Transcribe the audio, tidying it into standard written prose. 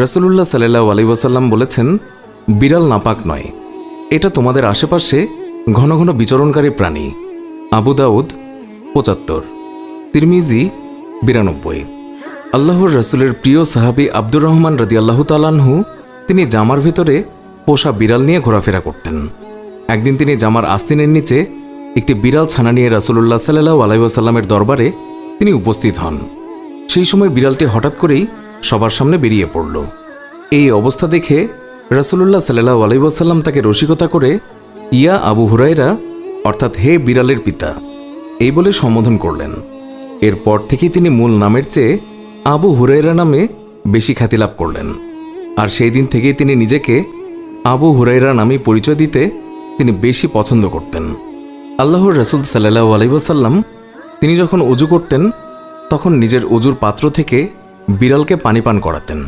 রাসূলুল্লাহ সাল্লাল্লাহু আলাইহি ওয়াসাল্লাম বলেছেন, বিড়াল নাপাক নয়, এটা তোমাদের আশেপাশে ঘন ঘন বিচরণকারী প্রাণী। আবু দাউদ ৭৫, তিরমিজি ৯২। আল্লাহর রাসূলের প্রিয় সাহাবী আব্দুর রহমান রাদিয়াল্লাহু তাআলা আনহু তিনি জামার ভিতরে পোষা বিড়াল নিয়ে ঘোরাফেরা করতেন। একদিন তিনি জামার আস্তিনের নিচে একটি বিড়াল ছানা নিয়ে রাসূলুল্লাহ সাল্লাল্লাহু আলাইহি ওয়াসাল্লামের দরবারে তিনি উপস্থিত হন। সেই সময় বিড়ালটি হঠাৎ করেই সবার সামনে বেরিয়ে পড়ল। এই অবস্থা দেখে রাসূলুল্লাহ সাল্লাল্লাহু আলাইহি ওয়াসাল্লাম তাকে রসিকতা করে ইয়া আবু হুরায়রা, অর্থাৎ হে বিড়ালের পিতা, এই বলে সম্বোধন করলেন। এরপর থেকেই তিনি মূল নামের চেয়ে আবু হুরায়রা নামে বেশি খ্যাতি লাভ করলেন। আর সেই দিন থেকেই তিনি নিজেকে আবু হুরায়রা নামে পরিচয় দিতে তিনি বেশি পছন্দ করতেন। আল্লাহর রাসূল সাল্লাল্লাহু আলাইহি ওয়াসাল্লাম তিনি যখন ওযু করতেন তখন নিজের ওযুর পাত্র থেকে বিড়ালকে পানি পান করাতেন।